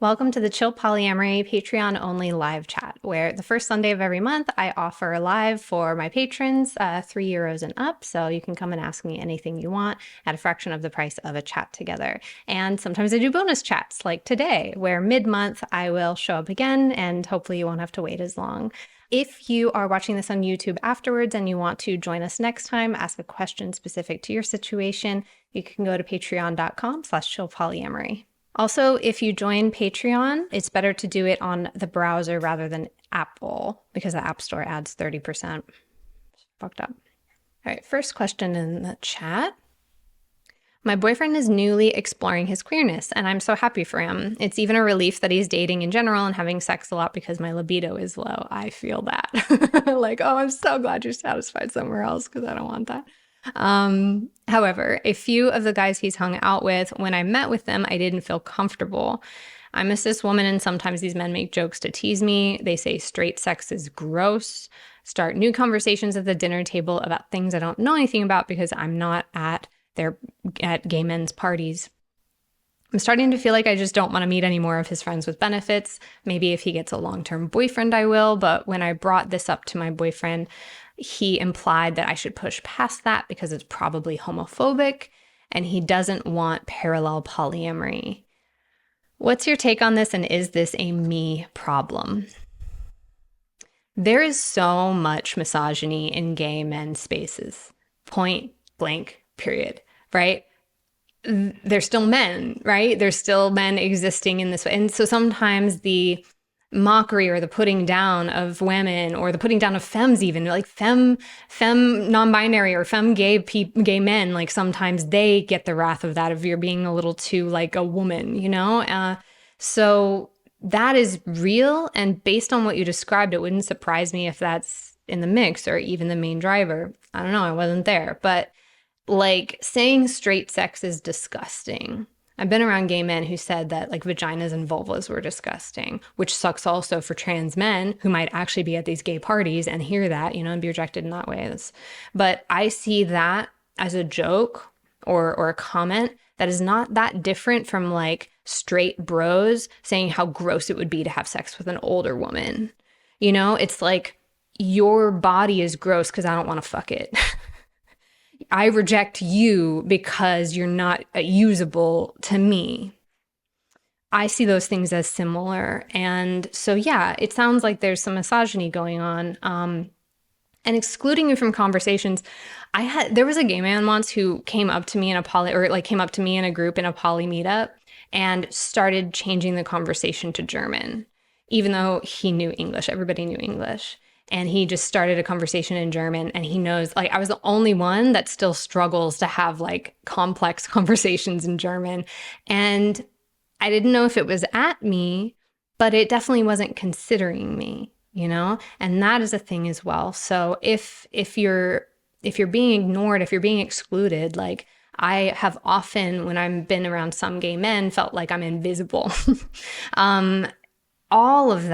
Welcome to the Chill Polyamory Patreon only live chat, where the first Sunday of every month I offer live for my patrons, €3 and up. So you can come and ask me anything you want at a fraction of the price of a chat together. And sometimes I do bonus chats like today, where mid-month I will show up again and hopefully you won't have to wait as long. If you are watching this on YouTube afterwards and you want to join us next time, ask a question specific to your situation, you can go to patreon.com/chillpolyamory. Also, if you join Patreon, it's better to do it on the browser rather than Apple because the App Store adds 30%. It's fucked up. All right, first question in the chat. My boyfriend is newly exploring his queerness, and I'm so happy for him. It's even a relief that he's dating in general and having sex a lot because my libido is low. I feel that. Like, oh, I'm so glad you're satisfied somewhere else because I don't want that. However, a few of the guys he's hung out with, when I met with them, I didn't feel comfortable. I'm a cis woman and sometimes these men make jokes to tease me. They say straight sex is gross, start new conversations at the dinner table about things I don't know anything about because I'm not at gay men's parties. I'm starting to feel like I just don't want to meet any more of his friends with benefits. Maybe if he gets a long-term boyfriend, I will. But when I brought this up to my boyfriend, he implied that I should push past that because it's probably homophobic and he doesn't want parallel polyamory. What's your take on this, and is this a me problem? There is so much misogyny in gay men's spaces. Point blank, period, right? They're still men, right? There's still men existing in this way. And so sometimes the mockery or the putting down of women or the putting down of femmes, even like femme non-binary or femme gay men, like sometimes they get the wrath of that if you're being a little too like a woman, you know? So that is real. And based on what you described, it wouldn't surprise me if that's in the mix or even the main driver. I don't know. I wasn't there, but like saying straight sex is disgusting. I've been around gay men who said that like vaginas and vulvas were disgusting, which sucks also for trans men who might actually be at these gay parties and hear that, you know, and be rejected in that way. But I see that as a joke or a comment that is not that different from like straight bros saying how gross it would be to have sex with an older woman. You know, it's like your body is gross because I don't want to fuck it. I reject you because you're not usable to me. I see those things as similar. And so, yeah, it sounds like there's some misogyny going on. And excluding you from conversations, there was a gay man once who came up to me in a came up to me in a group in a poly meetup and started changing the conversation to German, even though he knew English. Everybody knew English. And he just started a conversation in German, and he knows, like, I was the only one that still struggles to have like complex conversations in German. And I didn't know if it was at me, but it definitely wasn't considering me, you know? And that is a thing as well. So if you're being ignored, if you're being excluded, like I have often, when I've been around some gay men, felt like I'm invisible. All of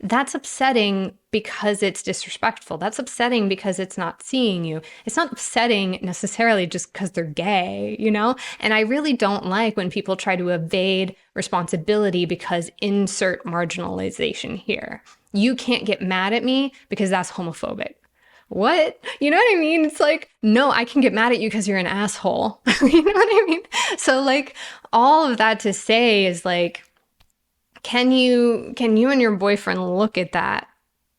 that's upsetting because it's disrespectful. That's upsetting because it's not seeing you. It's not upsetting necessarily just because they're gay, you know? And I really don't like when people try to evade responsibility because insert marginalization here. You can't get mad at me because that's homophobic. What? You know what I mean? It's like, no, I can get mad at you because you're an asshole. You know what I mean? So like all of that to say is like, can you and your boyfriend look at that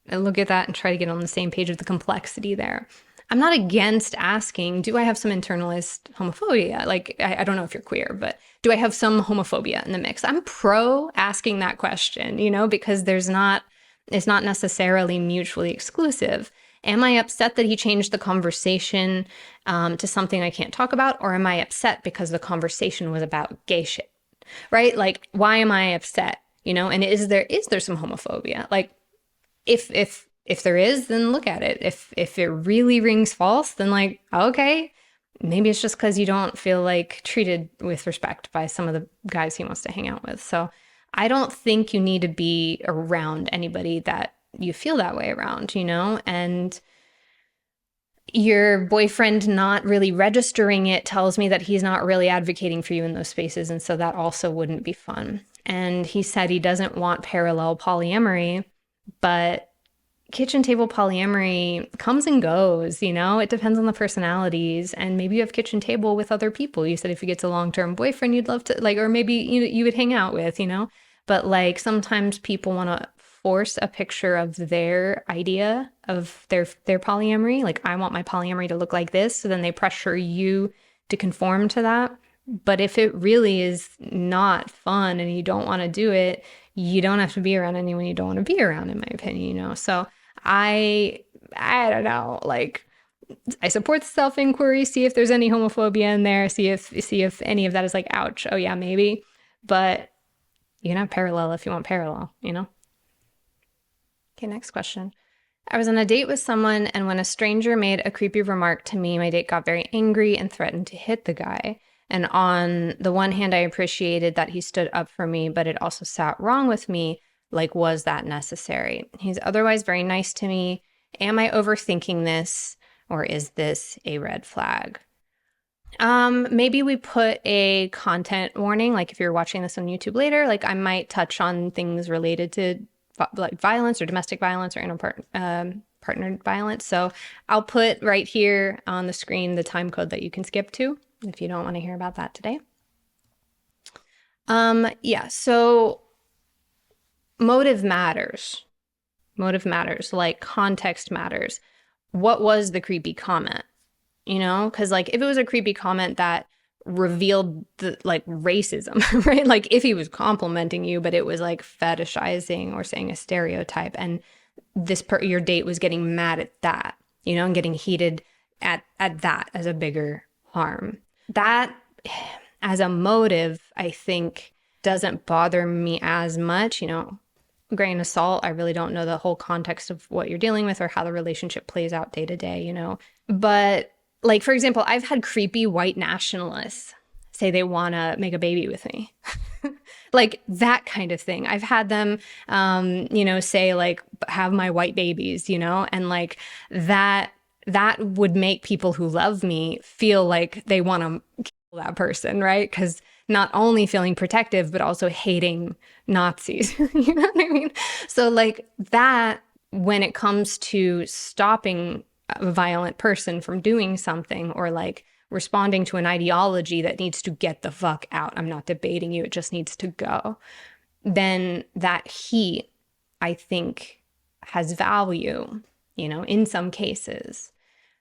and try to get on the same page of the complexity there? I'm not against asking, do I have some internalized homophobia? Like, I don't know if you're queer, but do I have some homophobia in the mix? I'm pro asking that question, you know, because it's not necessarily mutually exclusive. Am I upset that he changed the conversation to something I can't talk about? Or am I upset because the conversation was about gay shit, right? Like, why am I upset? You know, and is there some homophobia? Like, if there is, then look at it. If it really rings false, then like, okay, maybe it's just because you don't feel like treated with respect by some of the guys he wants to hang out with. So I don't think you need to be around anybody that you feel that way around, you know, and your boyfriend not really registering it tells me that he's not really advocating for you in those spaces. And so that also wouldn't be fun. And he said he doesn't want parallel polyamory, but kitchen table polyamory comes and goes, you know? It depends on the personalities. And maybe you have kitchen table with other people. You said if you get a long-term boyfriend, you'd love to, like, or maybe you would hang out with, you know? But like sometimes people want to force a picture of their idea of their polyamory. Like, I want my polyamory to look like this. So then they pressure you to conform to that. But if it really is not fun and you don't want to do it, you don't have to be around anyone you don't want to be around, in my opinion, you know? So I don't know, like, I support the self-inquiry, see if there's any homophobia in there, see if any of that is like, ouch, oh yeah, maybe. But you can have parallel if you want parallel, you know? Okay, next question. I was on a date with someone, and when a stranger made a creepy remark to me, my date got very angry and threatened to hit the guy. And on the one hand, I appreciated that he stood up for me, but it also sat wrong with me. Like, was that necessary? He's otherwise very nice to me. Am I overthinking this, or is this a red flag? Maybe we put a content warning, like if you're watching this on YouTube later, like I might touch on things related to like violence or domestic violence or partnered violence. So I'll put right here on the screen the time code that you can skip to if you don't want to hear about that today. Yeah, so motive matters. Motive matters, like context matters. What was the creepy comment? You know, because like if it was a creepy comment that revealed the like racism, right? Like if he was complimenting you, but it was like fetishizing or saying a stereotype, and your date was getting mad at that, you know, and getting heated at that as a bigger harm. That as a motive, I think doesn't bother me as much, you know. Grain of salt, I really don't know the whole context of what you're dealing with or how the relationship plays out day to day, you know. But like, for example, I've had creepy white nationalists say they want to make a baby with me. Like that kind of thing. I've had them, you know, say like, have my white babies, you know, and like that would make people who love me feel like they want to kill that person, right? Because not only feeling protective, but also hating Nazis, you know what I mean? So like that, when it comes to stopping a violent person from doing something or like responding to an ideology that needs to get the fuck out, I'm not debating you, it just needs to go, then that heat, I think, has value, you know, in some cases.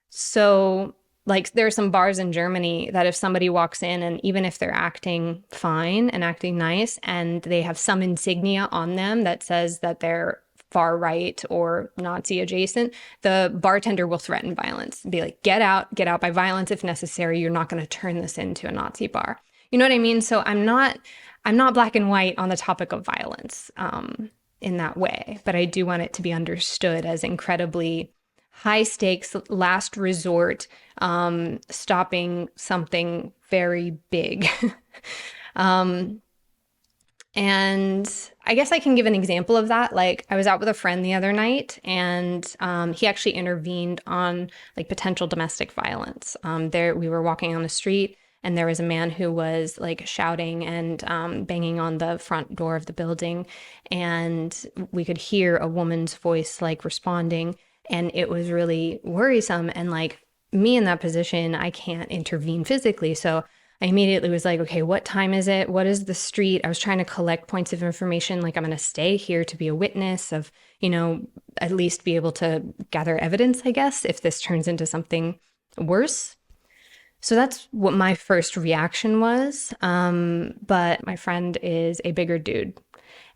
So like there are some bars in Germany that if somebody walks in and even if they're acting fine and acting nice and they have some insignia on them that says that they're far right or Nazi adjacent, the bartender will threaten violence, be like, get out by violence if necessary. You're not going to turn this into a Nazi bar. You know what I mean? So I'm not black and white on the topic of violence in that way, but I do want it to be understood as incredibly high stakes, last resort, stopping something very big. And I guess I can give an example of that. Like I was out with a friend the other night and he actually intervened on like potential domestic violence. We were walking on the street and there was a man who was like shouting and banging on the front door of the building. And we could hear a woman's voice like responding. And it was really worrisome. And like me in that position, I can't intervene physically. So I immediately was like, okay, what time is it? What is the street? I was trying to collect points of information. Like I'm going to stay here to be a witness of, you know, at least be able to gather evidence, I guess, if this turns into something worse. So that's what my first reaction was. But my friend is a bigger dude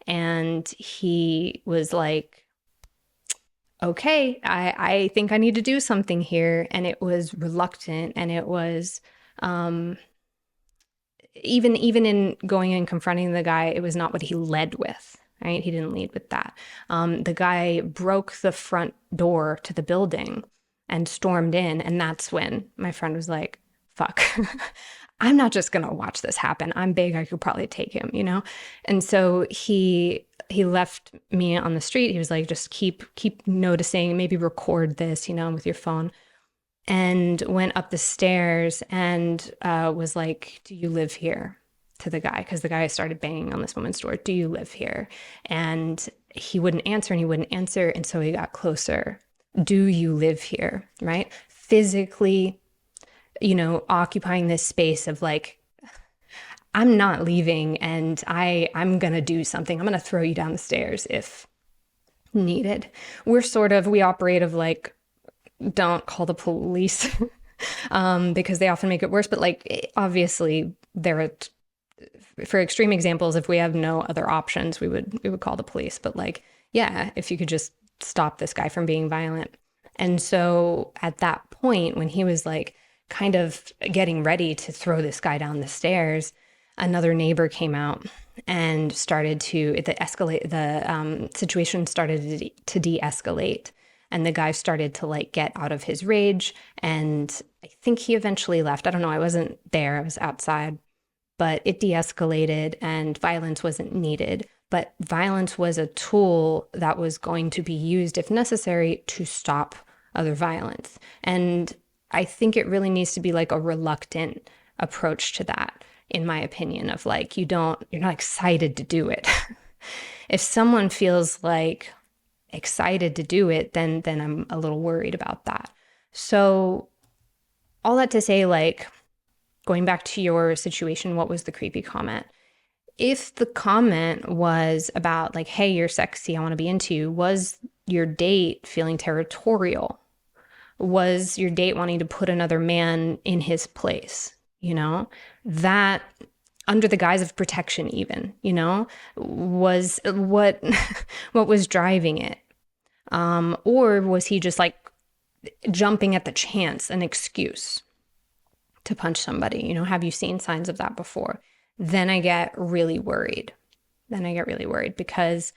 and he was like, okay, I think I need to do something here. And it was reluctant and it was, even in going and confronting the guy, it was not what he led with, right? He didn't lead with that. The guy broke the front door to the building and stormed in. And that's when my friend was like, fuck, I'm not just going to watch this happen. I'm big. I could probably take him, you know? And so he left me on the street. He was like, just keep noticing, maybe record this, you know, with your phone. And went up the stairs and was like, do you live here? to the guy, because the guy started banging on this woman's door. Do you live here? And he wouldn't answer and he wouldn't answer. And so he got closer. Do you live here? Right? Physically, occupying this space of like, I'm not leaving and I'm going to do something. I'm going to throw you down the stairs if needed. We operate of like, don't call the police because they often make it worse. But like, obviously for extreme examples, if we have no other options, we would call the police. But like, yeah, if you could just stop this guy from being violent. And so at that point, when he was like kind of getting ready to throw this guy down the stairs, another neighbor came out and started to the situation started to de-escalate, and the guy started to like get out of his rage, and I think he eventually left. I don't know, I wasn't there, I was outside, but it de-escalated and violence wasn't needed. But violence was a tool that was going to be used if necessary to stop other violence. And I think it really needs to be like a reluctant approach to that, in my opinion, of like, you're not excited to do it. If someone feels like excited to do it, then I'm a little worried about that. So all that to say, like, going back to your situation, what was the creepy comment? If the comment was about like, hey, you're sexy, I want to be into you, was your date feeling territorial? Was your date wanting to put another man in his place? That under the guise of protection even, was what was driving it. Or was he just like jumping at the chance, an excuse to punch somebody? Have you seen signs of that before? Then I get really worried. Because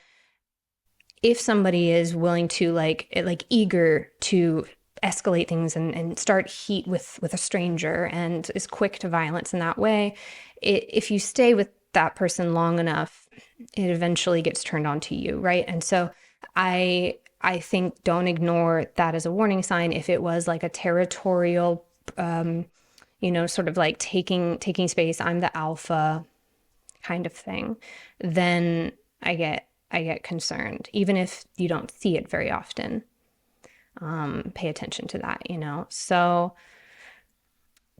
if somebody is willing to like eager to escalate things and start heat with a stranger and is quick to violence in that way, if you stay with that person long enough, it eventually gets turned on to you, right? And so I think don't ignore that as a warning sign. If it was like a territorial, sort of like taking space, I'm the alpha kind of thing, then I get concerned, even if you don't see it very often. Pay attention to that, so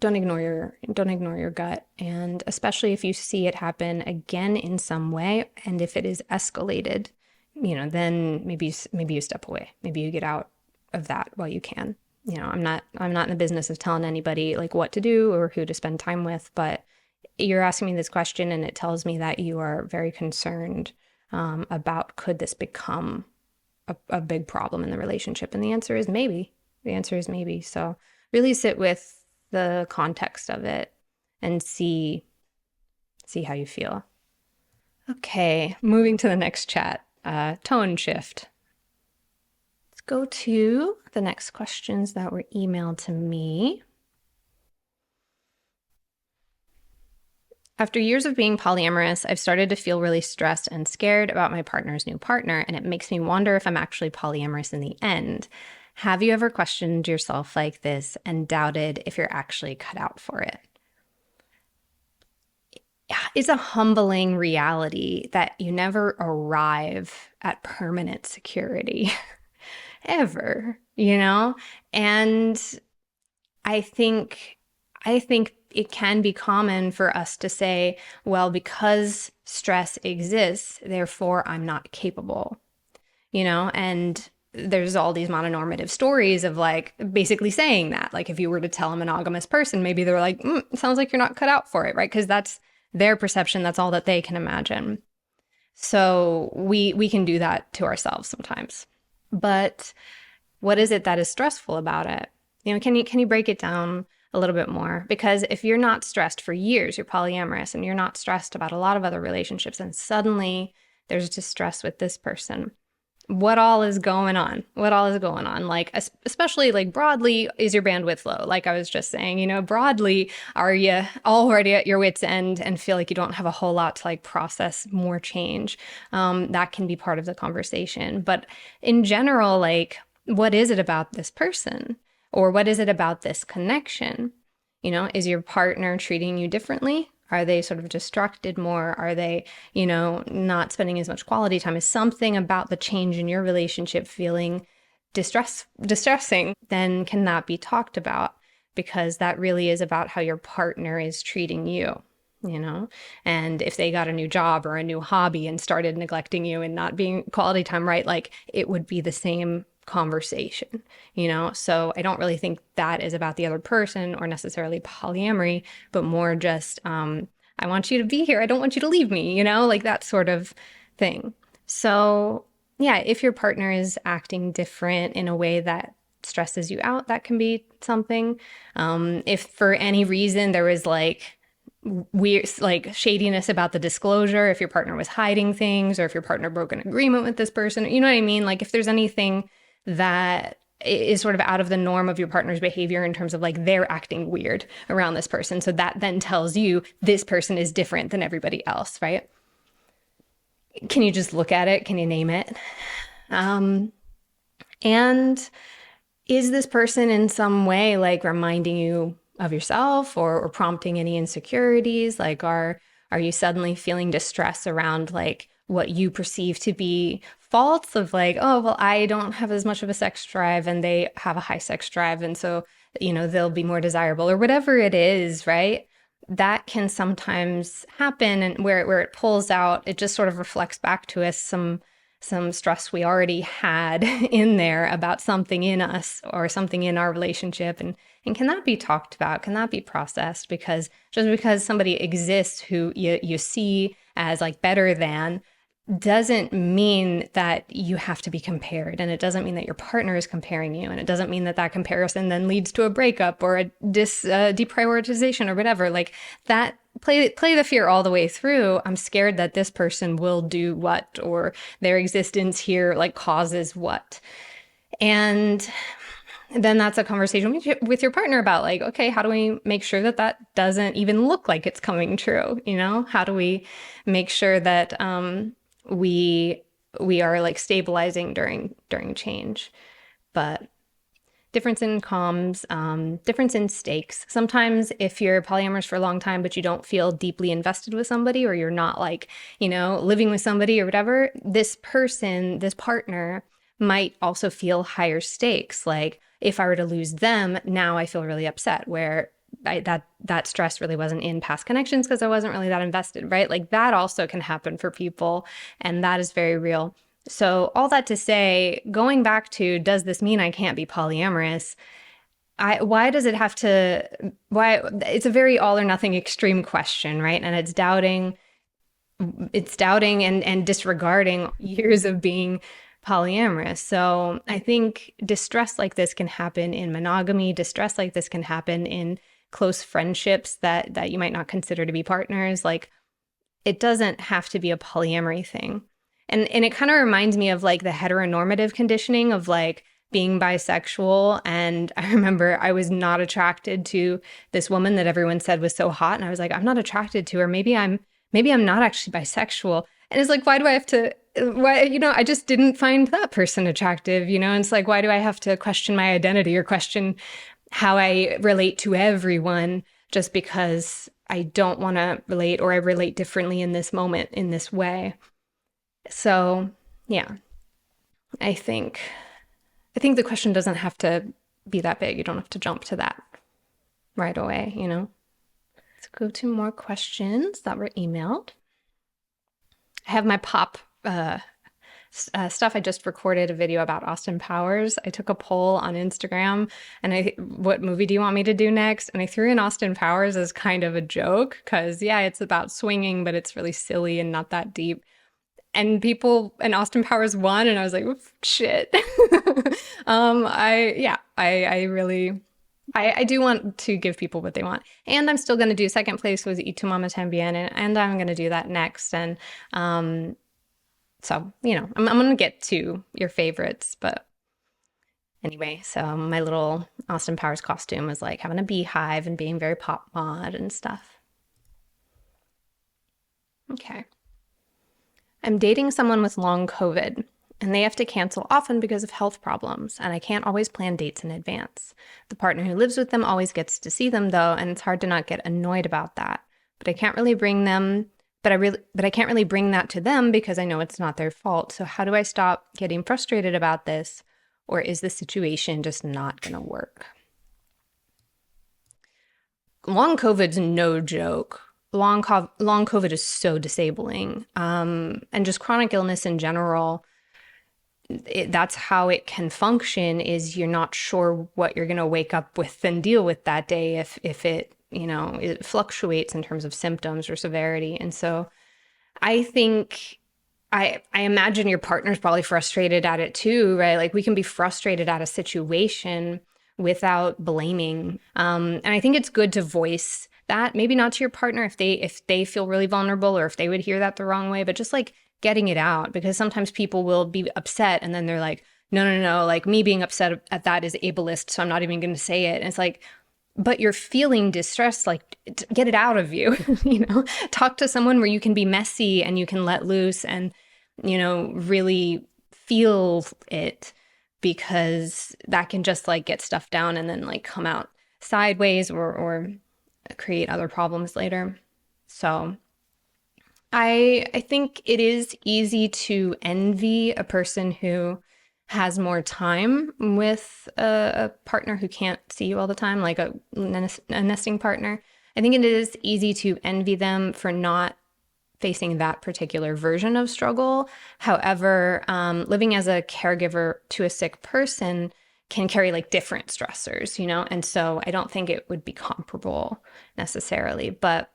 don't ignore your gut. And especially if you see it happen again in some way, and if it is escalated, then maybe you step away, maybe you get out of that while you can. I'm not in the business of telling anybody like what to do or who to spend time with, but you're asking me this question and it tells me that you are very concerned about, could this become a big problem in the relationship? And the answer is maybe. So really sit with the context of it and see how you feel. Okay, moving to the next chat, tone shift. Let's go to the next questions that were emailed to me. After years of being polyamorous, I've started to feel really stressed and scared about my partner's new partner, and it makes me wonder if I'm actually polyamorous in the end. Have you ever questioned yourself like this and doubted if you're actually cut out for it? It's a humbling reality that you never arrive at permanent security ever, And I think it can be common for us to say, well, because stress exists, therefore I'm not capable, and there's all these mononormative stories of like basically saying that, like if you were to tell a monogamous person, maybe they're like, it sounds like you're not cut out for it, right? Because that's their perception. That's all that they can imagine. So we can do that to ourselves sometimes. But what is it that is stressful about it? Can you break it down a little bit more? Because if you're not stressed for years, you're polyamorous and you're not stressed about a lot of other relationships, and suddenly there's distress with this person, what all is going on? Like, especially like broadly, is your bandwidth low? Like I was just saying, broadly, are you already at your wit's end and feel like you don't have a whole lot to like process more change? That can be part of the conversation. But in general, like, what is it about this person? Or what is it about this connection? Is your partner treating you differently? Are they sort of distracted more? Are they, not spending as much quality time? Is something about the change in your relationship feeling distressing? Then can that be talked about? Because that really is about how your partner is treating you. And if they got a new job or a new hobby and started neglecting you and not being quality time, right, like it would be the same conversation, So I don't really think that is about the other person or necessarily polyamory, but more just, I want you to be here. I don't want you to leave me, like that sort of thing. So yeah, if your partner is acting different in a way that stresses you out, that can be something. If for any reason there was like weird, like shadiness about the disclosure, if your partner was hiding things, or if your partner broke an agreement with this person, you know what I mean? Like if there's anything that is sort of out of the norm of your partner's behavior in terms of like they're acting weird around this person. So that then tells you this person is different than everybody else, right? Can you just look at it? Can you name it? And is this person in some way like reminding you of yourself or prompting any insecurities? Like, are you suddenly feeling distress around like what you perceive to be faults of like, oh, well, I don't have as much of a sex drive and they have a high sex drive. And so, they'll be more desirable or whatever it is, right? That can sometimes happen, and where it pulls out, it just sort of reflects back to us some stress we already had in there about something in us or something in our relationship. And can that be talked about? Can that be processed? Because just because somebody exists who you see as like better than doesn't mean that you have to be compared. And it doesn't mean that your partner is comparing you. And it doesn't mean that that comparison then leads to a breakup or a deprioritization or whatever. Like that, play the fear all the way through. I'm scared that this person will do what, or their existence here like causes what. And then that's a conversation with your partner about like, okay, how do we make sure that that doesn't even look like it's coming true? How do we make sure that we are like stabilizing during change? But difference in comms, difference in stakes. Sometimes if you're polyamorous for a long time, but you don't feel deeply invested with somebody, or you're not like, living with somebody or whatever, this person, this partner might also feel higher stakes. Like if I were to lose them, now I feel really upset, where that stress really wasn't in past connections because I wasn't really that invested, right? Like that also can happen for people, and that is very real. So all that to say, going back to, does this mean I can't be polyamorous? Why does it have to, why? It's a very all or nothing extreme question, right? And it's doubting and disregarding years of being polyamorous. So I think distress like this can happen in monogamy. Distress like this can happen in close friendships that you might not consider to be partners. Like it doesn't have to be a polyamory thing. And it kind of reminds me of like the heteronormative conditioning of like being bisexual. And I remember I was not attracted to this woman that everyone said was so hot. And I was like, I'm not attracted to her. Maybe I'm not actually bisexual. And it's like, why do I have to, I just didn't find that person attractive, and it's like, why do I have to question my identity or question how I relate to everyone just because I don't want to relate, or I relate differently in this moment in this way? So yeah, I think the question doesn't have to be that big. You don't have to jump to that right away, Let's go to more questions that were emailed. I have my pop stuff. I just recorded a video about Austin Powers. I took a poll on Instagram and what movie do you want me to do next? And I threw in Austin Powers as kind of a joke because yeah, it's about swinging, but it's really silly and not that deep. And Austin Powers won, and I was like, shit. I do want to give people what they want. And I'm still going to do second place was Y Tu Mama Tambien, and I'm going to do that next. And so, I'm going to get to your favorites. But anyway, so my little Austin Powers costume was like having a beehive and being very pop mod and stuff. Okay. I'm dating someone with long COVID, and they have to cancel often because of health problems, and I can't always plan dates in advance. The partner who lives with them always gets to see them, though, and it's hard to not get annoyed about that. but I can't really bring them, but I can't really bring that to them because I know it's not their fault. So how do I stop getting frustrated about this? Or is the situation just not going to work? Long COVID's no joke. Long COVID is so disabling. And just chronic illness in general, that's how it can function, is you're not sure what you're going to wake up with and deal with that day if it, it fluctuates in terms of symptoms or severity. And so I think I imagine your partner's probably frustrated at it too, right? Like we can be frustrated at a situation without blaming. And I think it's good to voice that, maybe not to your partner if they feel really vulnerable or if they would hear that the wrong way, but just like getting it out, because sometimes people will be upset and then they're like, no, like me being upset at that is ableist, so I'm not even going to say it. And it's like, but you're feeling distressed, like get it out of you, talk to someone where you can be messy and you can let loose and, really feel it, because that can just like get stuff down and then like come out sideways or create other problems later. So I think it is easy to envy a person who has more time with a partner who can't see you all the time, like a nesting partner. I think it is easy to envy them for not facing that particular version of struggle. However, living as a caregiver to a sick person can carry like different stressors, and so I don't think it would be comparable necessarily. But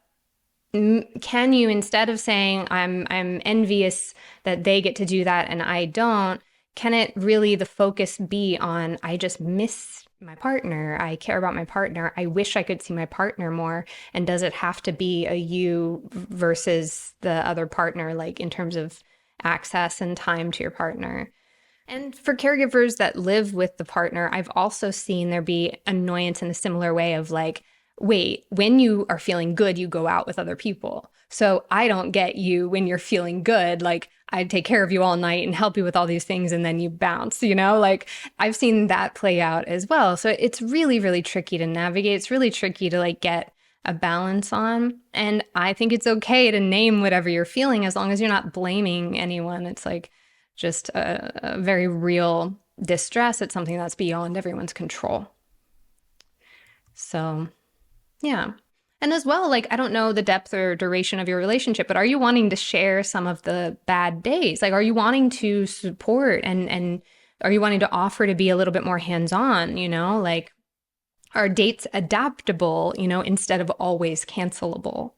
can you, instead of saying I'm envious that they get to do that and I don't, can it really, the focus be on, I just miss my partner, I care about my partner, I wish I could see my partner more? And does it have to be a you versus the other partner, like in terms of access and time to your partner? And for caregivers that live with the partner, I've also seen there be annoyance in a similar way of like, wait, when you are feeling good, you go out with other people. So I don't get you when you're feeling good. Like I take care of you all night and help you with all these things, and then you bounce, like I've seen that play out as well. So it's really, really tricky to navigate. It's really tricky to like get a balance on. And I think it's okay to name whatever you're feeling as long as you're not blaming anyone. It's like just a very real distress. It's something that's beyond everyone's control. So yeah. And as well, like, I don't know the depth or duration of your relationship, but are you wanting to share some of the bad days? Like, are you wanting to support and are you wanting to offer to be a little bit more hands-on, like, are dates adaptable, instead of always cancelable?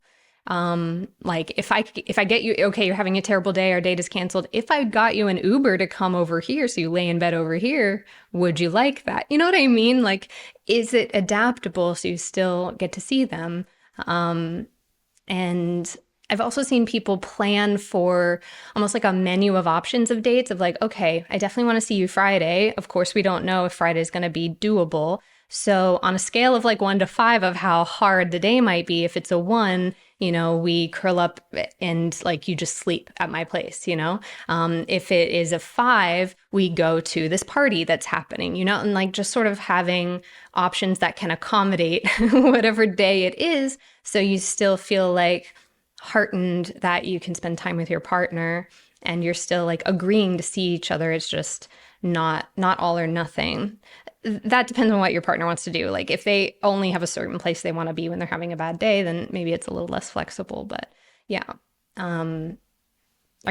Like if I get you, okay, you're having a terrible day, our date is canceled. If I got you an Uber to come over here, so you lay in bed over here, would you like that? You know what I mean? Like, is it adaptable so you still get to see them? And I've also seen people plan for almost like a menu of options of dates of like, okay, I definitely want to see you Friday. Of course, we don't know if Friday is going to be doable. So on a scale of like 1 to 5 of how hard the day might be, if it's a 1, we curl up and like you just sleep at my place, if it is a 5, we go to this party that's happening, and like just sort of having options that can accommodate whatever day it is. So you still feel like heartened that you can spend time with your partner and you're still like agreeing to see each other. It's just not all or nothing. That depends on what your partner wants to do. Like if they only have a certain place they want to be when they're having a bad day, then maybe it's a little less flexible. But yeah, are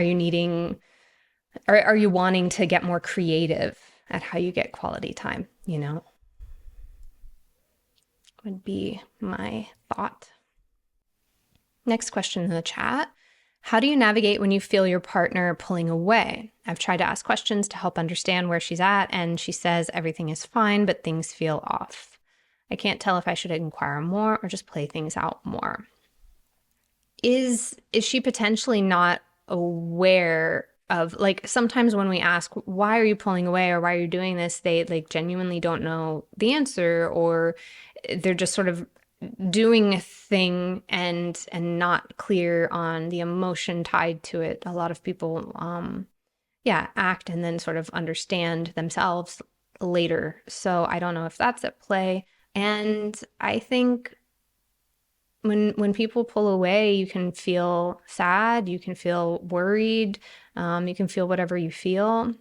you wanting to get more creative at how you get quality time? Would be my thought. Next question in the chat. How do you navigate when you feel your partner pulling away? I've tried to ask questions to help understand where she's at, and she says everything is fine, but things feel off. I can't tell if I should inquire more or just play things out more. Is she potentially not aware of, like, sometimes when we ask, why are you pulling away or why are you doing this? They like genuinely don't know the answer, or they're just sort of doing a thing and not clear on the emotion tied to it. A lot of people act and then sort of understand themselves later. So I don't know if that's at play. And I think when people pull away, you can feel sad, you can feel worried, you can feel whatever you feel,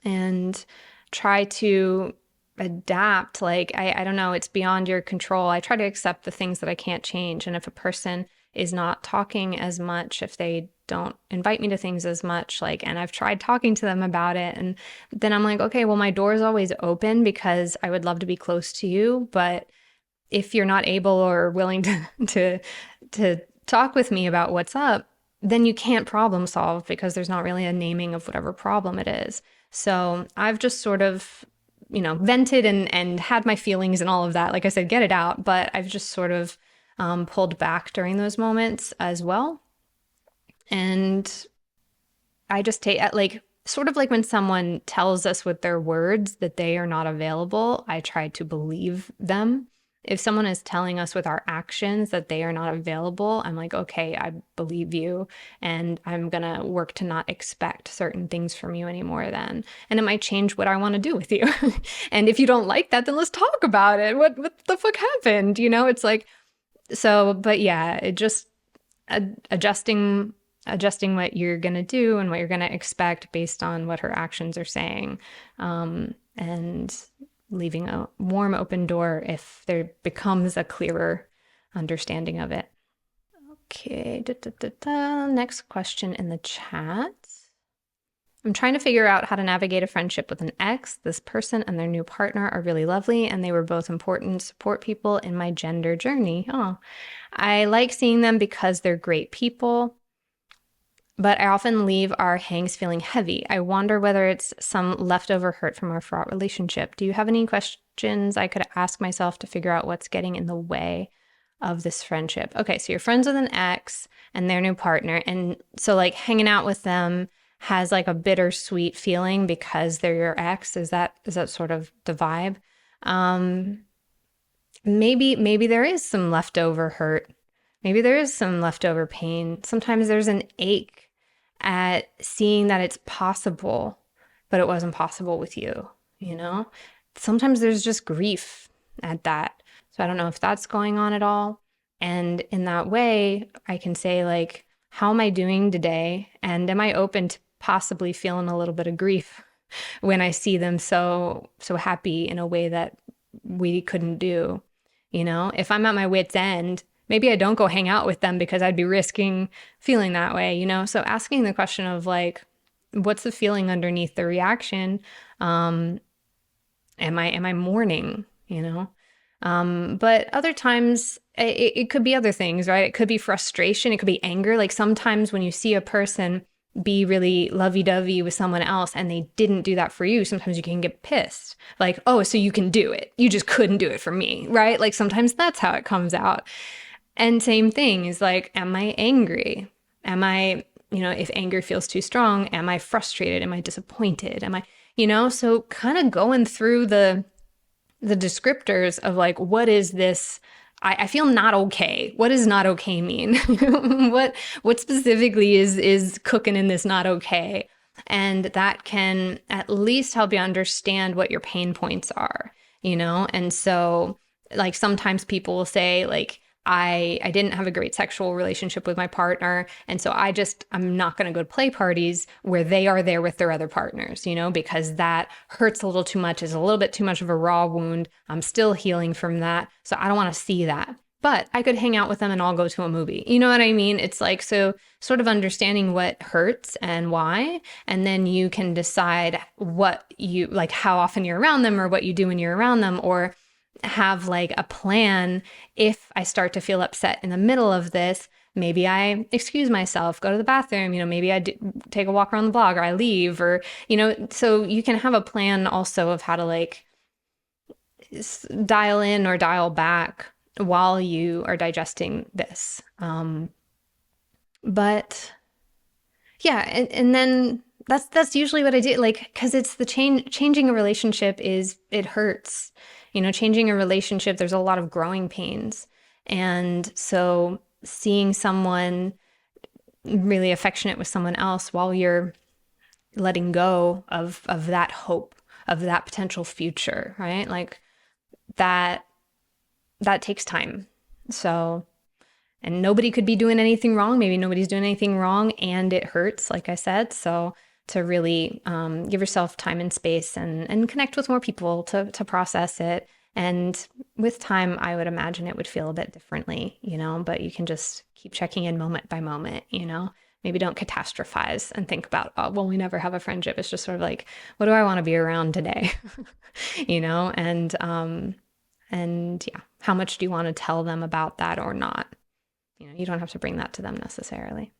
and try to adapt. Like, I don't know, it's beyond your control. I try to accept the things that I can't change. And if a person is not talking as much, if they don't invite me to things as much, like, and I've tried talking to them about it, and then I'm like, okay, well, my door is always open because I would love to be close to you. But if you're not able or willing to talk with me about what's up, then you can't problem solve because there's not really a naming of whatever problem it is. So I've just sort of, vented and had my feelings and all of that. Like I said, get it out. But I've just sort of pulled back during those moments as well. And I just take, like, sort of like when someone tells us with their words that they are not available, I try to believe them. If someone is telling us with our actions that they are not available, I'm like, okay, I believe you, and I'm gonna work to not expect certain things from you anymore then. And it might change what I want to do with you. And if you don't like that, then let's talk about it. What the fuck happened? It's like, so, but yeah, it just adjusting what you're going to do and what you're going to expect based on what her actions are saying, and leaving a warm open door if there becomes a clearer understanding of it. Okay, next question in the chat. I'm trying to figure out how to navigate a friendship with an ex. This person and their new partner are really lovely, and they were both important support people in my gender journey. Oh, I like seeing them because they're great people, but I often leave our hangs feeling heavy. I wonder whether it's some leftover hurt from our fraught relationship. Do you have any questions I could ask myself to figure out what's getting in the way of this friendship? Okay, so you're friends with an ex and their new partner, and so like hanging out with them has like a bittersweet feeling because they're your ex. Is that sort of the vibe? Maybe there is some leftover hurt. Maybe there is some leftover pain. Sometimes there's an ache at seeing that it's possible, but it wasn't possible with you, Sometimes there's just grief at that. So I don't know if that's going on at all. And in that way, I can say, like, how am I doing today? And am I open to possibly feeling a little bit of grief when I see them so happy in a way that we couldn't do? If I'm at my wit's end, maybe I don't go hang out with them because I'd be risking feeling that way, So asking the question of, like, what's the feeling underneath the reaction? Am I mourning, But other times it could be other things, right? It could be frustration. It could be anger. Like, sometimes when you see a person be really lovey-dovey with someone else and they didn't do that for you, sometimes you can get pissed. Like, oh, so you can do it. You just couldn't do it for me, right? Like, sometimes that's how it comes out. And same thing is, like, am I angry? Am I, if anger feels too strong, am I frustrated? Am I disappointed? Am I, so kind of going through the descriptors of, like, what is this? I feel not okay. What does not okay mean? What specifically is cooking in this not okay? And that can at least help you understand what your pain points are, And so, like, sometimes people will say, like, I didn't have a great sexual relationship with my partner, and so I'm not going to go to play parties where they are there with their other partners, because that hurts a little too much, is a little bit too much of a raw wound. I'm still healing from that, so I don't want to see that. But I could hang out with them and I'll go to a movie. You know what I mean? It's like, so sort of understanding what hurts and why, and then you can decide what you, like, how often you're around them or what you do when you're around them, or have, like, a plan. If I start to feel upset in the middle of this, maybe I excuse myself, go to the bathroom, maybe I take a walk around the block, or I leave, or, so you can have a plan also of how to, like, dial in or dial back while you are digesting this. But yeah, and then that's usually what I do, like, because it's the changing a relationship it hurts. Changing a relationship, there's a lot of growing pains. And so seeing someone really affectionate with someone else while you're letting go of that hope, of that potential future, right? Like, that takes time. So, and nobody could be doing anything wrong. Maybe nobody's doing anything wrong and it hurts, like I said. So to really give yourself time and space and connect with more people to process it. And with time, I would imagine it would feel a bit differently, but you can just keep checking in moment by moment, maybe don't catastrophize and think about, oh, well, we never have a friendship. It's just sort of like, what do I want to be around today? And yeah, how much do you want to tell them about that or not? You don't have to bring that to them necessarily.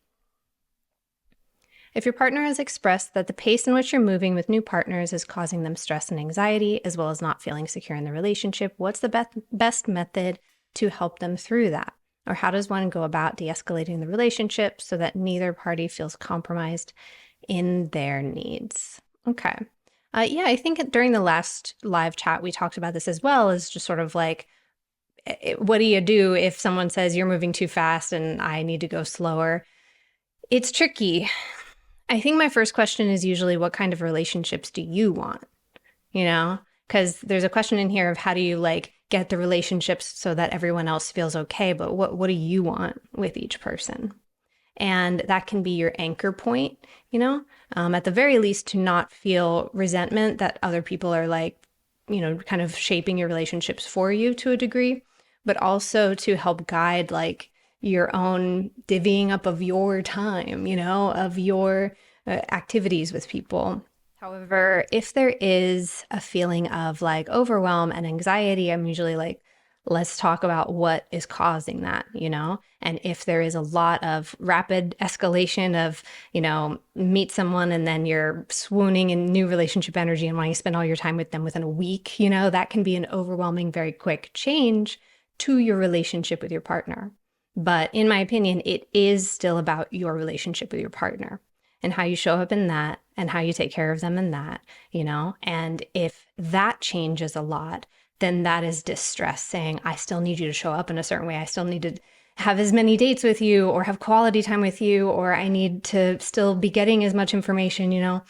If your partner has expressed that the pace in which you're moving with new partners is causing them stress and anxiety, as well as not feeling secure in the relationship, what's the best method to help them through that? Or how does one go about de-escalating the relationship so that neither party feels compromised in their needs? Okay. Yeah, I think during the last live chat, we talked about this as well, as just sort of like, what do you do if someone says you're moving too fast and I need to go slower? It's tricky. I think my first question is usually, what kind of relationships do you want? Because there's a question in here of how do you like get the relationships so that everyone else feels okay, but what do you want with each person? And that can be your anchor point, at the very least, to not feel resentment that other people are like, kind of shaping your relationships for you to a degree, but also to help guide like your own divvying up of your time, of your activities with people. However, if there is a feeling of like overwhelm and anxiety, I'm usually like, let's talk about what is causing that, and if there is a lot of rapid escalation of, meet someone and then you're swooning in new relationship energy and wanting to spend all your time with them within a week, that can be an overwhelming, very quick change to your relationship with your partner. But in my opinion, it is still about your relationship with your partner and how you show up in that and how you take care of them in that, and if that changes a lot, then that is distress saying, I still need you to show up in a certain way. I still need to have as many dates with you or have quality time with you, or I need to still be getting as much information,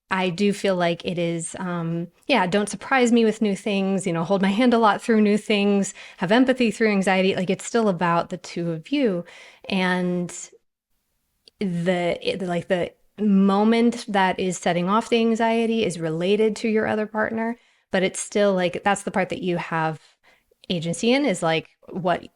I do feel like it is, don't surprise me with new things, hold my hand a lot through new things, have empathy through anxiety. Like it's still about the two of you. And the moment that is setting off the anxiety is related to your other partner, but it's still like, that's the part that you have agency in, is like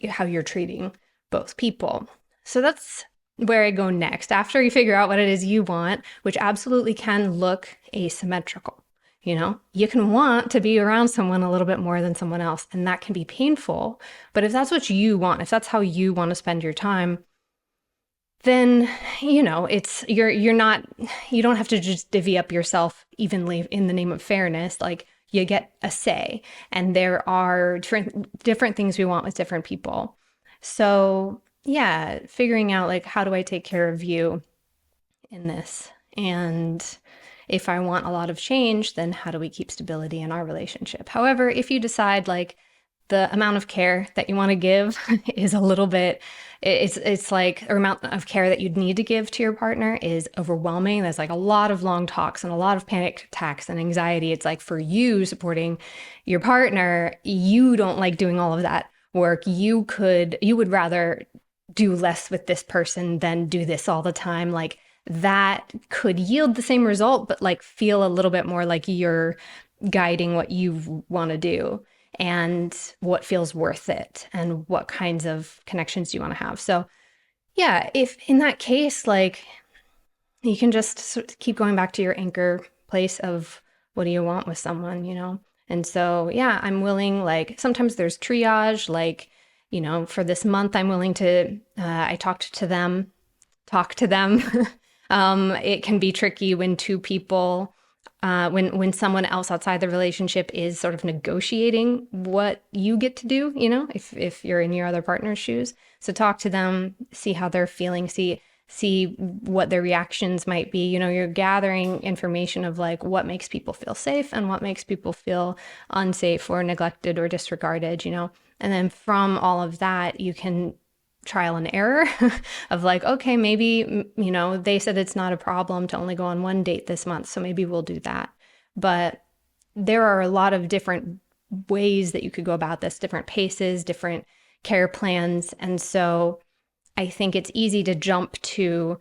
how you're treating both people. So that's where I go next. After you figure out what it is you want, which absolutely can look asymmetrical. You can want to be around someone a little bit more than someone else, and that can be painful. But if that's what you want, if that's how you want to spend your time, then, it's, you don't have to just divvy up yourself evenly in the name of fairness. Like you get a say, and there are different things we want with different people. So yeah, figuring out like, how do I take care of you in this? And if I want a lot of change, then how do we keep stability in our relationship? However, if you decide like the amount of care that you want to give is a little bit, it's like the amount of care that you'd need to give to your partner is overwhelming. There's like a lot of long talks and a lot of panic attacks and anxiety. It's like for you supporting your partner, you don't like doing all of that work. You would rather do less with this person than do this all the time. Like that could yield the same result, but like feel a little bit more like you're guiding what you want to do and what feels worth it and what kinds of connections do you want to have. So yeah, if in that case, like you can just keep going back to your anchor place of what do you want with someone, And so, yeah, I'm willing, like sometimes there's triage, like, for this month, I'm willing to, I talk to them. It can be tricky when two people, when someone else outside the relationship is sort of negotiating what you get to do, if you're in your other partner's shoes. So talk to them, see how they're feeling, see what their reactions might be. You're gathering information of like what makes people feel safe and what makes people feel unsafe or neglected or disregarded, And then from all of that, you can trial and error of like, okay, maybe, they said it's not a problem to only go on one date this month, so maybe we'll do that. But there are a lot of different ways that you could go about this, different paces, different, care plans. And so I think it's easy to jump to,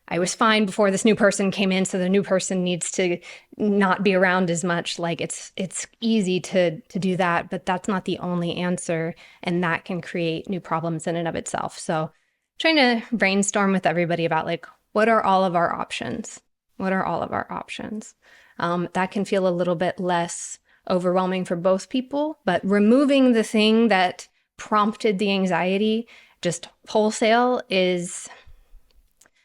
I was fine before this new person came in, so the new person needs to not be around as much. Like it's easy to do that, but that's not the only answer, and that can create new problems in and of itself. So trying to brainstorm with everybody about like, what are all of our options? What are all of our options? That can feel a little bit less overwhelming for both people, but removing the thing that prompted the anxiety just wholesale is,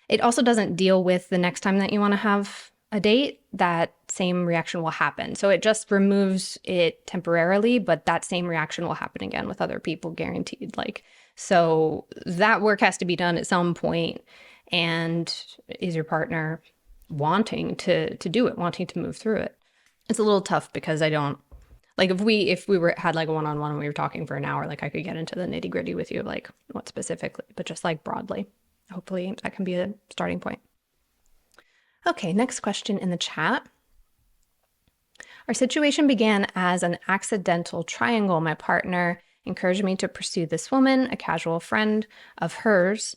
it also doesn't deal with the next time that you want to have a date, that same reaction will happen. So it just removes it temporarily, but that same reaction will happen again with other people, guaranteed. Like, so that work has to be done at some point. And is your partner wanting to do it, wanting to move through it? It's a little tough because I don't, like if we had like a one-on-one and we were talking for an hour, like I could get into the nitty-gritty with you, like what specifically, but just like broadly. Hopefully that can be a starting point. Okay, next question in the chat. Our situation began as an accidental triangle. My partner encouraged me to pursue this woman, a casual friend of hers,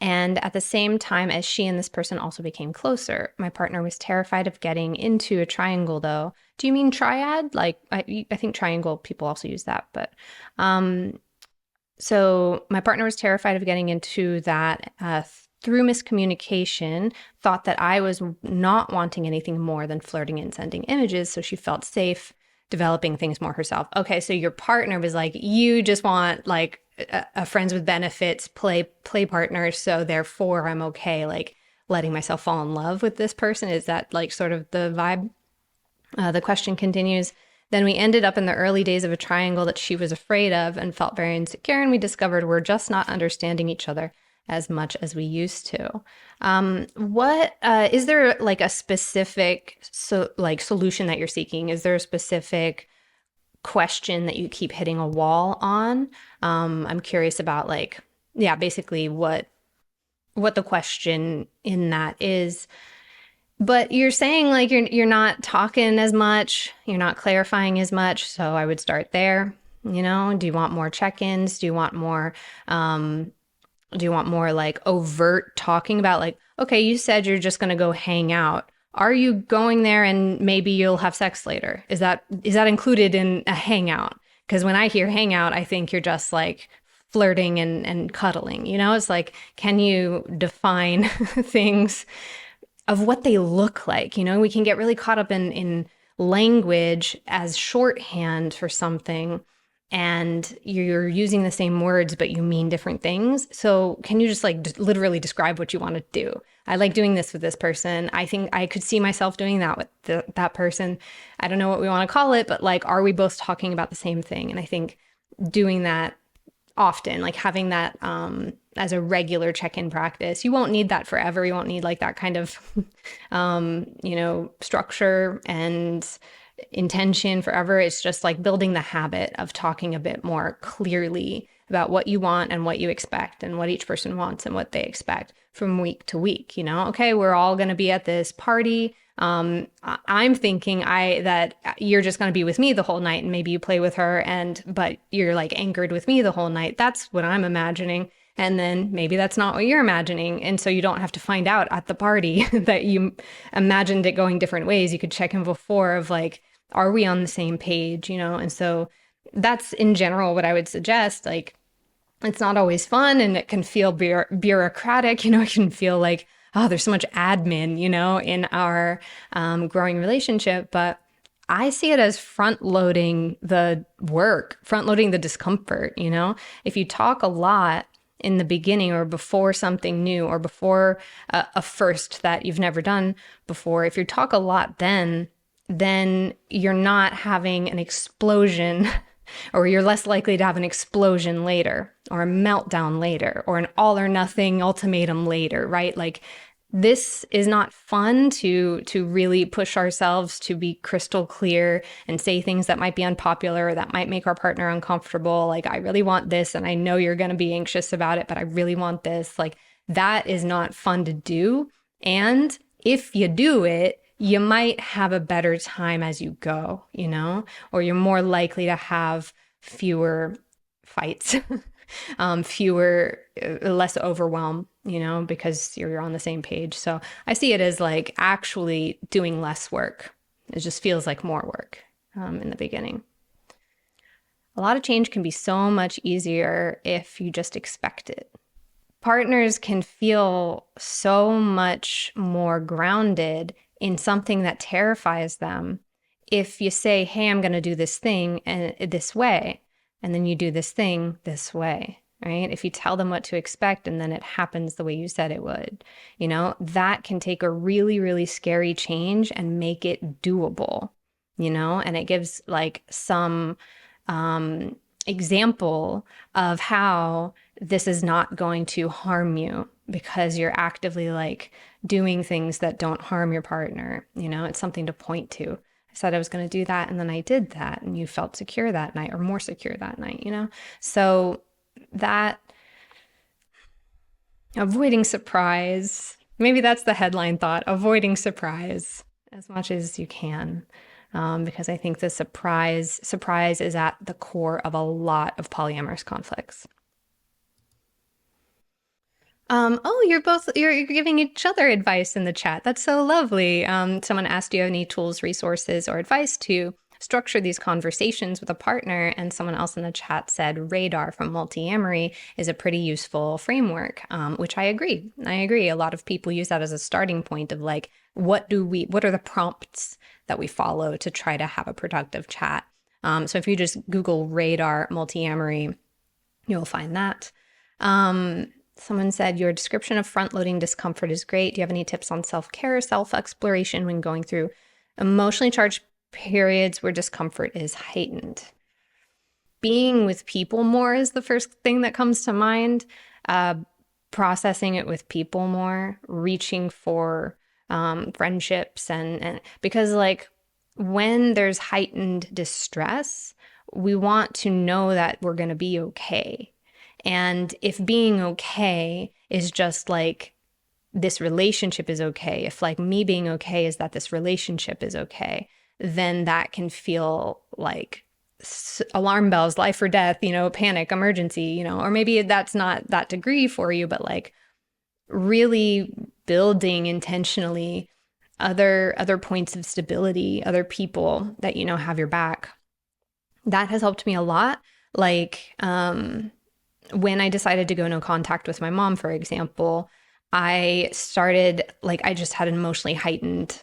and at the same time as she and this person also became closer. My partner was terrified of getting into a triangle, though. Do you mean triad? Like, I think triangle, people also use that, but so my partner was terrified of getting into that through miscommunication, thought that I was not wanting anything more than flirting and sending images, so she felt safe developing things more herself. Okay, so your partner was like, you just want like a friends with benefits, play partners, so therefore I'm okay, like letting myself fall in love with this person. Is that like sort of the vibe? The question continues. Then we ended up in the early days of a triangle that she was afraid of and felt very insecure, and we discovered we're just not understanding each other as much as we used to. What is there like a specific solution that you're seeking? Is there a specific question that you keep hitting a wall on? I'm curious about like, yeah, basically what the question in that is. But you're saying like you're not talking as much, you're not clarifying as much, so I would start there. You know, do you want more check-ins? Do you want more like overt talking about like, okay, you said you're just going to go hang out. Are you going there and maybe you'll have sex later? Is that included in a hangout? Because when I hear hangout, I think you're just like flirting and cuddling, you know? It's like, can you define things of what they look like? You know, we can get really caught up in language as shorthand for something, and you're using the same words, but you mean different things. So can you just like literally describe what you want to do? I like doing this with this person. I think I could see myself doing that with that person. I don't know what we want to call it, but like, are we both talking about the same thing? And I think doing that often, like having that as a regular check-in practice. You won't need that forever. You won't need like that kind of, structure and intention forever. It's just like building the habit of talking a bit more clearly about what you want and what you expect and what each person wants and what they expect from week to week. You know, okay, we're all going to be at this party. I'm thinking that you're just going to be with me the whole night, and maybe you play with her, but you're like anchored with me the whole night. That's what I'm imagining. And then maybe that's not what you're imagining. And so you don't have to find out at the party that you imagined it going different ways. You could check in before of like, are we on the same page, you know? And so that's in general what I would suggest. Like, it's not always fun and it can feel bureaucratic, you know, it can feel like, oh, there's so much admin, you know, in our growing relationship. But I see it as front loading the work, front loading the discomfort, you know? If you talk a lot in the beginning or before something new or before a first that you've never done before, if you talk a lot then you're not having an explosion or you're less likely to have an explosion later or a meltdown later or an all or nothing ultimatum later, right? Like, this is not fun to really push ourselves to be crystal clear and say things that might be unpopular or that might make our partner uncomfortable. Like, I really want this and I know you're going to be anxious about it, but I really want this. Like, that is not fun to do. And if you do it, you might have a better time as you go, you know, or you're more likely to have fewer fights. fewer, less overwhelm, because you're on the same page. So I see it as like actually doing less work. It just feels like more work in the beginning. A lot of change can be so much easier if you just expect it. Partners can feel so much more grounded in something that terrifies them if you say, hey, I'm going to do this thing this way, and then you do this thing this way, right? If you tell them what to expect and then it happens the way you said it would, that can take a really, really scary change and make it doable, and it gives like some example of how this is not going to harm you because you're actively like doing things that don't harm your partner. It's something to point to. I said I was going to do that and then I did that and you felt secure that night or more secure that night, So that avoiding surprise, maybe that's the headline thought, avoiding surprise as much as you can. Because I think the surprise is at the core of a lot of polyamorous conflicts. You're giving each other advice in the chat. That's so lovely. Someone asked, do you have any tools, resources, or advice to structure these conversations with a partner? And someone else in the chat said Radar from Polyamory is a pretty useful framework, which I agree. A lot of people use that as a starting point of like, what are the prompts that we follow to try to have a productive chat? So if you just Google Radar Polyamory, you'll find that. Someone said, your description of front-loading discomfort is great. Do you have any tips on self-care or self-exploration when going through emotionally charged periods where discomfort is heightened? Being with people more is the first thing that comes to mind. Processing it with people more, reaching for friendships and because like when there's heightened distress, we want to know that we're going to be okay. And if being okay is just like this relationship is okay, if like me being okay is that this relationship is okay, then that can feel like alarm bells, life or death, panic, emergency, or maybe that's not that degree for you, but like really building intentionally other points of stability, other people that have your back. That has helped me a lot. Like when I decided to go no contact with my mom, for example, I just had an emotionally heightened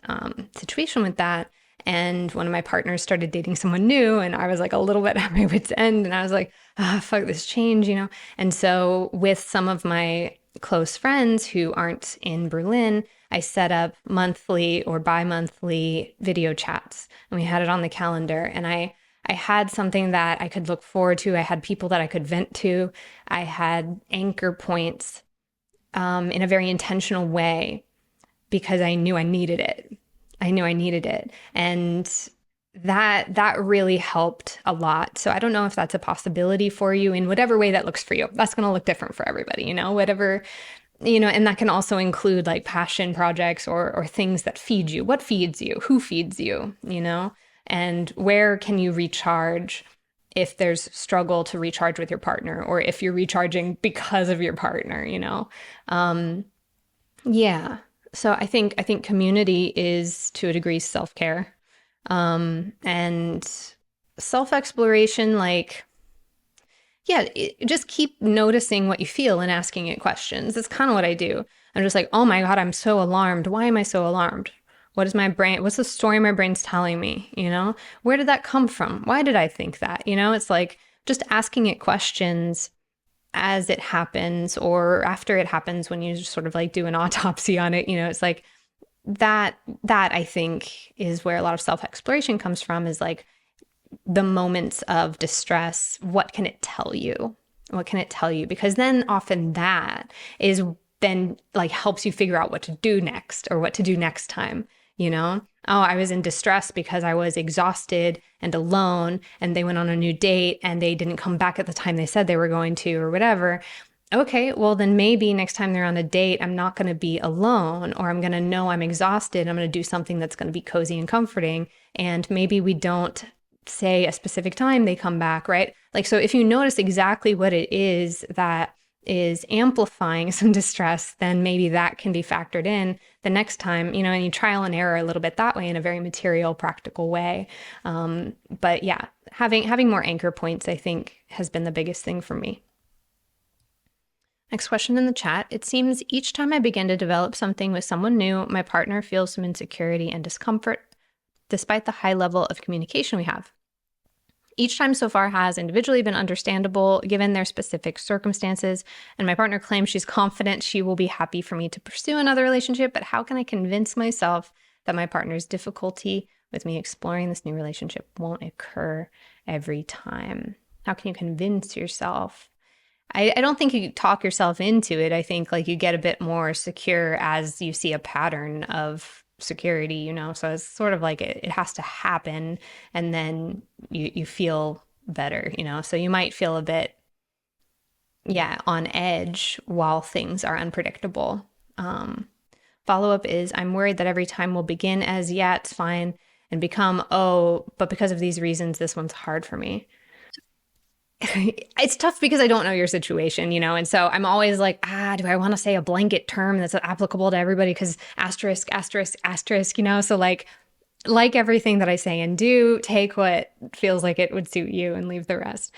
situation with that. And one of my partners started dating someone new, and I was like a little bit at my wit's end, and I was like, fuck this change, And so with some of my close friends who aren't in Berlin, I set up monthly or bi-monthly video chats, and we had it on the calendar. And I had something that I could look forward to. I had people that I could vent to. I had anchor points in a very intentional way because I knew I needed it. And that really helped a lot. So I don't know if that's a possibility for you in whatever way that looks for you. That's going to look different for everybody, whatever, and that can also include like passion projects or things that feed you. What feeds you? Who feeds you? And where can you recharge if there's struggle to recharge with your partner, or if you're recharging because of your partner, Yeah. So I think community is to a degree self-care. And self-exploration, just keep noticing what you feel and asking it questions. That's kind of what I do. I'm just like, oh my God, I'm so alarmed. Why am I so alarmed? What's the story my brain's telling me? Where did that come from? Why did I think that? It's like just asking it questions as it happens or after it happens when you just sort of like do an autopsy on it. It's like that I think is where a lot of self-exploration comes from, is like the moments of distress. What can it tell you? Because then often that is then like helps you figure out what to do next or what to do next time. I was in distress because I was exhausted and alone, and they went on a new date and they didn't come back at the time they said they were going to or whatever. Okay, well then maybe next time they're on a date, I'm not going to be alone, or I'm going to know I'm exhausted. I'm going to do something that's going to be cozy and comforting. And maybe we don't say a specific time they come back, right? Like, so if you notice exactly what it is that is amplifying some distress, then maybe that can be factored in the next time, and you trial and error a little bit that way in a very material, practical way. But yeah, having more anchor points, I think, has been the biggest thing for me. Next question in the chat. It seems each time I begin to develop something with someone new, my partner feels some insecurity and discomfort, despite the high level of communication we have. Each time so far has individually been understandable given their specific circumstances, and my partner claims she's confident she will be happy for me to pursue another relationship, but how can I convince myself that my partner's difficulty with me exploring this new relationship won't occur every time? How can you convince yourself? I don't think you talk yourself into it. I think like you get a bit more secure as you see a pattern of security, so it's sort of like it has to happen, and then you feel better, so you might feel a bit on edge while things are unpredictable. Follow-up is, I'm worried that every time we'll begin as it's fine and become but because of these reasons this one's hard for me. It's tough because I don't know your situation, and so I'm always like, do I want to say a blanket term that's applicable to everybody? Because asterisk, asterisk, asterisk, so like everything that I say and do, take what feels like it would suit you and leave the rest.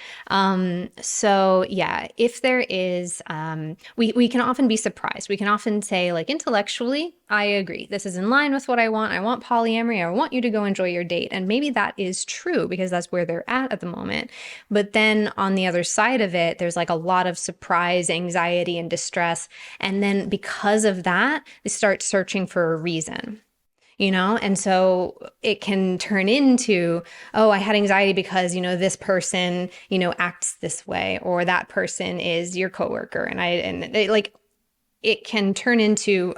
So yeah, if there is, we can often be surprised. We can often say, like, intellectually, I agree. This is in line with what I want. I want polyamory. I want you to go enjoy your date. And maybe that is true because that's where they're at the moment. But then on the other side of it, there's like a lot of surprise, anxiety, and distress. And then because of that, they start searching for a reason. And so it can turn into, I had anxiety because, this person, acts this way, or that person is your coworker. And it can turn into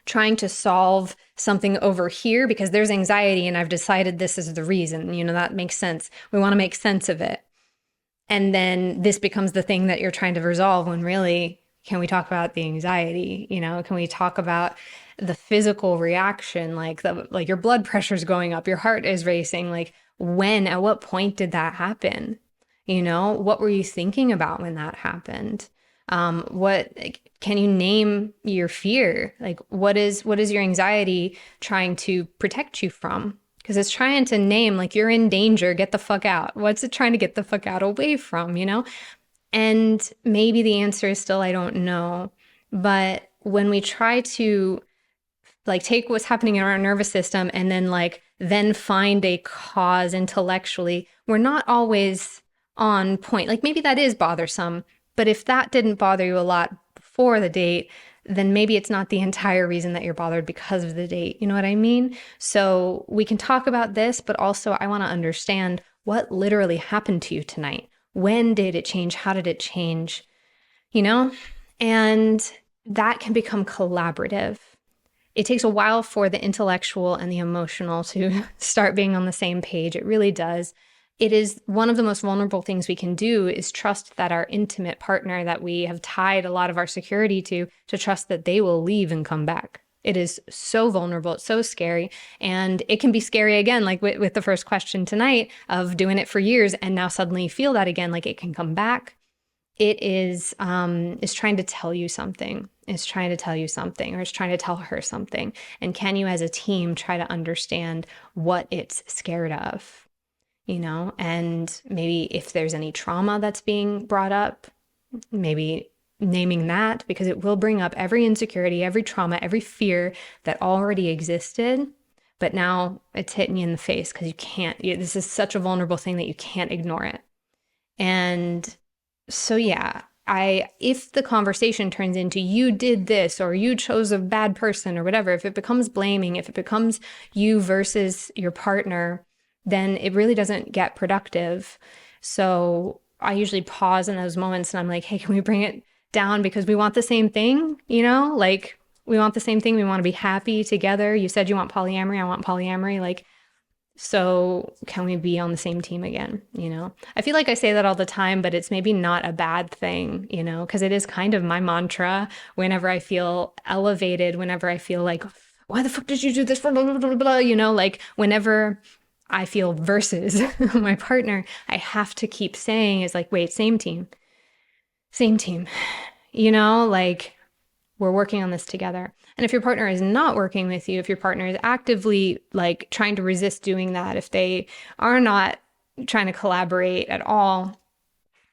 trying to solve something over here because there's anxiety and I've decided this is the reason, that makes sense. We want to make sense of it. And then this becomes the thing that you're trying to resolve when really, can we talk about the anxiety? Can we talk about the physical reaction, like your blood pressure is going up, your heart is racing, like at what point did that happen? What were you thinking about when that happened? Can you name your fear? Like, what is your anxiety trying to protect you from? Because it's trying to name, like, you're in danger, get the fuck out. What's it trying to get the fuck out away from, And maybe the answer is still, I don't know. But when we try to take what's happening in our nervous system and then find a cause intellectually, we're not always on point. Like, maybe that is bothersome, but if that didn't bother you a lot before the date, then maybe it's not the entire reason that you're bothered because of the date. You know what I mean? So we can talk about this, but also I want to understand what literally happened to you tonight. When did it change? How did it change? And that can become collaborative. It takes a while for the intellectual and the emotional to start being on the same page. It really does. It is one of the most vulnerable things we can do is trust that our intimate partner that we have tied a lot of our security to trust that they will leave and come back. It is so vulnerable. It's so scary. And it can be scary again, like with the first question tonight of doing it for years and now suddenly you feel that again, like it can come back. It is trying to tell you something. It's trying to tell you something, or it's trying to tell her something. And can you as a team try to understand what it's scared of, and maybe if there's any trauma that's being brought up, maybe naming that, because it will bring up every insecurity, every trauma, every fear that already existed, but now it's hitting you in the face because this is such a vulnerable thing that you can't ignore it. And so yeah, if the conversation turns into you did this or you chose a bad person or whatever, if it becomes blaming, if it becomes you versus your partner, then it really doesn't get productive. So I usually pause in those moments and I'm like, hey, can we bring it down because we want the same thing? We want the same thing. We want to be happy together. You said you want polyamory. I want polyamory. So can we be on the same team again? I feel like I say that all the time, but it's maybe not a bad thing, because it is kind of my mantra whenever I feel elevated, whenever I feel like, why the fuck did you do this? Blah, blah, blah, blah, whenever I feel versus my partner, I have to keep saying is like, wait, same team, you know, like we're working on this together. And if your partner is not working with you, if your partner is actively like trying to resist doing that, if they are not trying to collaborate at all,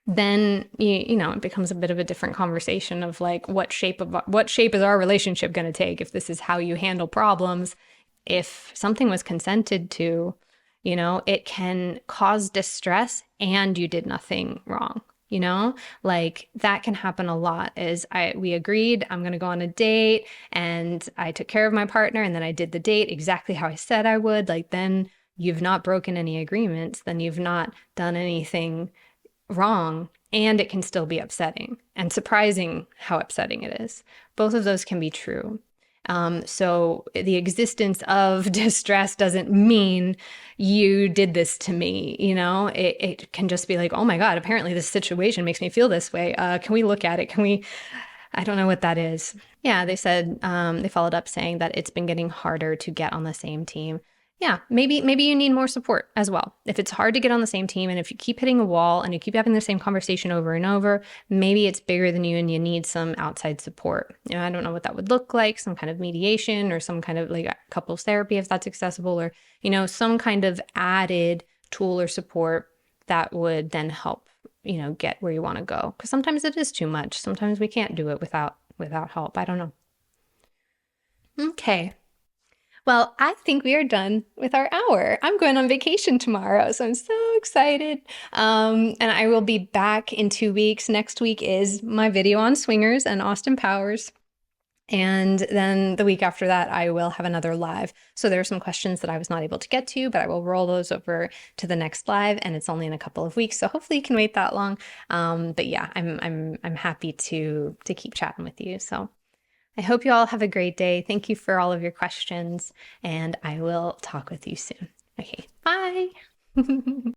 then you know, it becomes a bit of a different conversation of like what shape is our relationship going to take if this is how you handle problems. If something was consented to, you know, it can cause distress and you did nothing wrong. You know, like that can happen a lot. Is we agreed I'm going to go on a date and I took care of my partner and then I did the date exactly how I said I would. Like then you've not broken any agreements, then you've not done anything wrong, and it can still be upsetting and surprising how upsetting it is. Both of those can be true. So the existence of distress doesn't mean you did this to me. You know, it can just be like, oh my God, apparently this situation makes me feel this way. Can we look at it? I don't know what that is. Yeah, they said, they followed up saying that it's been getting harder to get on the same team. Yeah, maybe you need more support as well. If it's hard to get on the same team and if you keep hitting a wall and you keep having the same conversation over and over, maybe it's bigger than you and you need some outside support. You know, I don't know what that would look like, some kind of mediation or some kind of like couples therapy if that's accessible, or, you know, some kind of added tool or support that would then help, you know, get where you want to go. Because sometimes it is too much. Sometimes we can't do it without help. I don't know. Okay. Well, I think we are done with our hour. I'm going on vacation tomorrow, so I'm so excited. And I will be back in 2 weeks. Next week is my video on swingers and Austin Powers. And then the week after that, I will have another live. So there are some questions that I was not able to get to, but I will roll those over to the next live, and it's only in a couple of weeks, so hopefully you can wait that long. But yeah, I'm happy to keep chatting with you. So I hope you all have a great day. Thank you for all of your questions, and I will talk with you soon. Okay, bye.